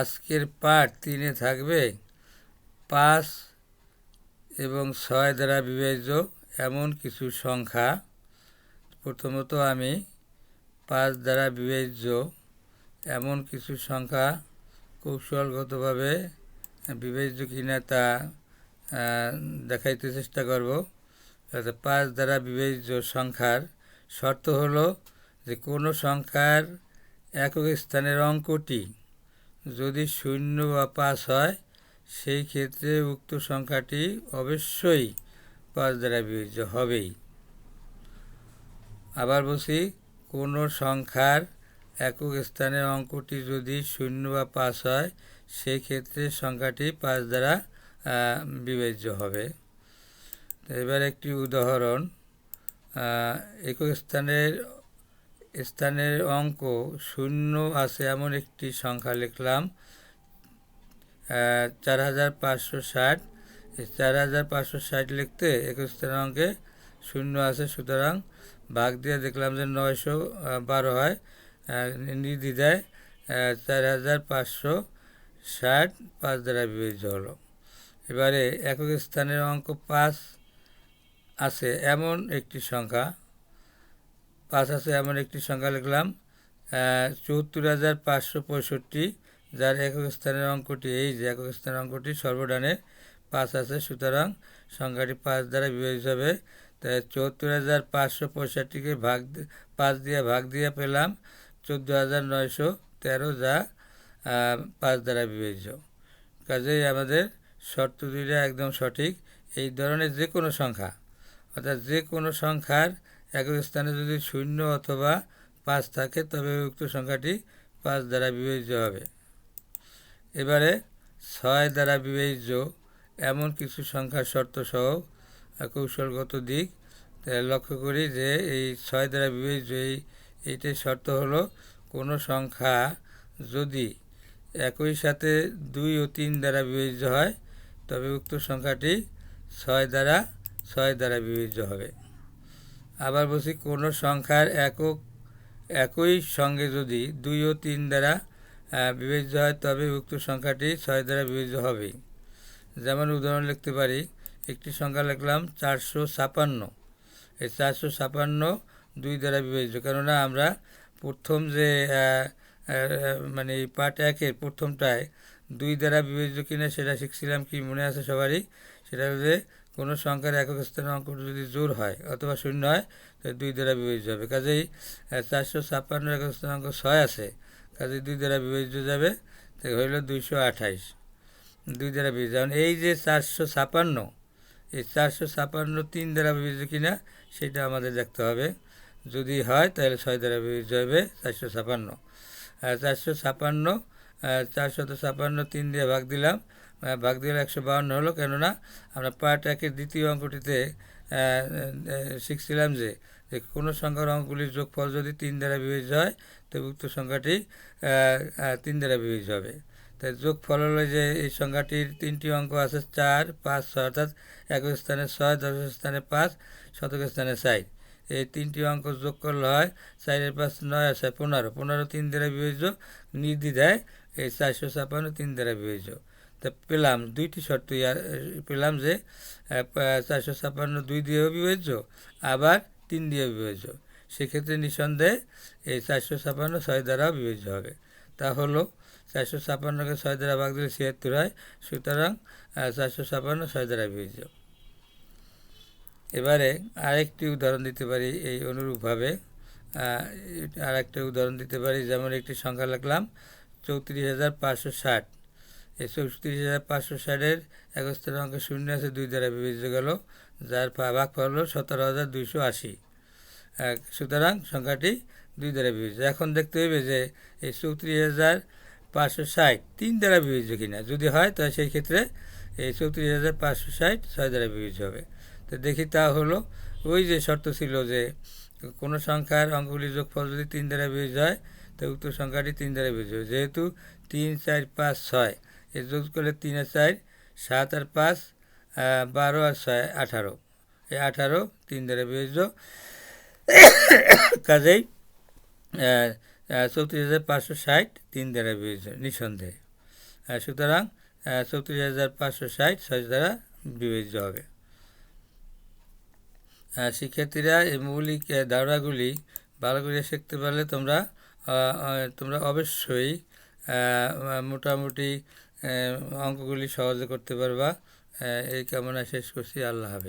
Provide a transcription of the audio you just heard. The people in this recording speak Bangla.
আজকের পাঠ 3-এ থাকবে 5 এবং 6 দ্বারা বিভাজ্য এমন কিছু সংখ্যা। প্রথমত আমি 5 দ্বারা বিভাজ্য এমন কিছু সংখ্যা কৌশলগতভাবে বিভাজ্য কিনা তা দেখাইতে চেষ্টা করব। 5 দ্বারা বিভাজ্য সংখ্যার শর্ত হলো যে কোনো সংখ্যার একক স্থানের অঙ্কটি যদি 0 বা 5 হয় সেই ক্ষেত্রে উক্ত সংখ্যাটি অবশ্যই 5 দ্বারা বিভাজ্য হবেই। আবার বলছি, কোনো সংখ্যার একক স্থানের অঙ্কটি যদি 0 বা 5 হয় সেই ক্ষেত্রে সংখ্যাটি 5 দ্বারা বিভাজ্য হবে। তো এবার একটি উদাহরণ, একক স্থানের অঙ্ক 0 আছে এমন একটি সংখ্যা লিখলাম 4560। এই 4560 লিখতে একক স্থানের অঙ্কে 0 আছে, সুতরাং ভাগ দিয়ে দেখলাম যে 912 হয়। নির্দ্বিধায় 4560 5 দ্বারা বিভাজ্য হলো। এবারে একক স্থানের অঙ্ক 5 আছে এমন একটি সংখ্যা 5 আছে এমন একটি সংখ্যা লিখলাম 74565, যার একক স্থানের অঙ্কটি এই যে একক স্থানের অঙ্কটি সর্বডানে 5 আছে, সুতরাং সংখ্যাটি 5 দ্বারা বিভাজ্য হবে। তাই 74565কে 5 দিয়ে ভাগ দিয়ে পেলাম 14913, যা 5 দ্বারা বিভাজ্য। কাজেই আমাদের শর্ত দুইটা একদম সঠিক। এই ধরনের যে কোনো সংখ্যা, অর্থাৎ যে কোনো সংখ্যার একক স্থানে যদি 0 অথবা 5 থাকে তবে উক্ত সংখ্যাটি 5 দ্বারা বিভাজ্য হবে। এবারে 6 দ্বারা বিভাজ্য এমন কিছু সংখ্যার শর্ত সহ কৌশলগত দিক লক্ষ্য করি যে এই 6 দ্বারা বিভাজ্য এইটার শর্ত হলো কোনো সংখ্যা যদি একই সাথে 2 ও 3 দ্বারা বিভাজ্য হয় তবে উক্ত সংখ্যাটি 6 দ্বারা বিভাজ্য হবে। আবার বলছি, কোনো সংখ্যার একই সঙ্গে যদি 2 ও 3 দ্বারা বিভাজ্য হয় তবে উক্ত সংখ্যাটি 6 দ্বারা বিভাজ্য হবেই। যেমন উদাহরণ লিখতে পারি, একটি সংখ্যা লিখলাম 456। এই 456 2 দ্বারা বিভাজ্য, কেননা আমরা প্রথম যে মানে এই পার্ট 1-এর প্রথমটায় 2 দ্বারা বিভাজ্য কিনা সেটা শিখছিলাম, কি মনে আছে সবারই? সেটা হচ্ছে কোনো সংখ্যার একক স্থানের অঙ্কটি যদি জোড় হয় অথবা 0 হয় তাহলে 2 দ্বারা বিভাজ্য হবে। কাজেই 456 একক স্থানের অঙ্ক 6 আছে, কাজেই 2 দ্বারা বিভাজ্য যাবে, তাই হইল 228। 2 দ্বারা বিভাজ্য। যেমন এই যে 456, এই 456 3 দ্বারা বিভাজ্য কিনা সেটা আমাদের দেখতে হবে। যদি হয় তাহলে 6 দ্বারা বিভাজ্য হবে 456। 456 456 3 দিয়ে ভাগ দিলাম, ভাগ দিলে 152 হলো, কেননা আমরা পার্ট 1-এর দ্বিতীয় অঙ্কটিতে শিখছিলাম যে কোনো সংখ্যার অঙ্কগুলির যোগফল যদি 3 দ্বারা বিভাজ্য হয় তবে উক্ত সংখ্যাটি 3 দ্বারা বিভাজ্য হবে। তাই যোগফল হলো যে এই সংখ্যাটির 3টি অঙ্ক আছে 4, 5, 6, অর্থাৎ একক স্থানে 6, দশক স্থানে 5, শতক স্থানে 4। এই 3টি অঙ্ক যোগ করলে হয় 4 এর 5 9 আর 6 15, 15 3 দ্বারা বিভাজ্য। নির্দ্বিধায় এই 456 3 দ্বারা বিভাজ্য। তা পেলাম দুইটি শর্ত, পেলাম যে 456 2 দিয়েও বিভাজ্য, আবার 3 দিয়েও বিভাজ্য। সেক্ষেত্রে নিঃসন্দেহে এই 456 6 দ্বারাও বিভাজ্য হবে। তা হলো 456কে 6 দ্বারা ভাগ দিলে 76 হয়, সুতরাং 456 6 দ্বারা বিভাজ্য। এবারে আরেকটি উদাহরণ দিতে পারি এই অনুরূপভাবে, আরেকটা উদাহরণ দিতে পারি। যেমন একটি সংখ্যা লিখলাম 34560। এই 34560-এর একক স্থানের অঙ্ক 0 আছে, 2 দ্বারা বিভাজ্য গেল, যার ভাগফল হলো 17280। সুতরাং সংখ্যাটি 2 দ্বারা বিভাজ্য। এখন দেখতে হবে যে এই 34560 3 দ্বারা বিভাজ্য কিনা। যদি হয় তাহলে সেই ক্ষেত্রে এই 34560 6 দ্বারা বিভাজ্য হবে। তো দেখি, তা হলো ওই যে শর্ত ছিল যে কোনো সংখ্যার অঙ্কগুলির যোগফল যদি 3 দ্বারা বিভাজ্য হয় তো উক্ত সংখ্যাটি 3 দ্বারা বিভাজ্য হবে। যেহেতু 3 4 5 6 এর যোগ করলে 3 আর 4 7 আর 5 12 আর 6 18, এই 18 3 দ্বারা বিভাজ্য। কাজেই 34560 3 দ্বারা বিভাজ্য নিঃসন্দেহে। সুতরাং 34,560 6 দ্বারা বিভাজ্য হবে। শিক্ষার্থীরা এই মৌলিক ধারণাগুলি ভালো করে শিখতে পারলে তোমরা অবশ্যই মোটামুটি অঙ্কগুলি সহজে করতে পারবা। এই কামনা শেষ করছি। আল্লাহ হাফেজ।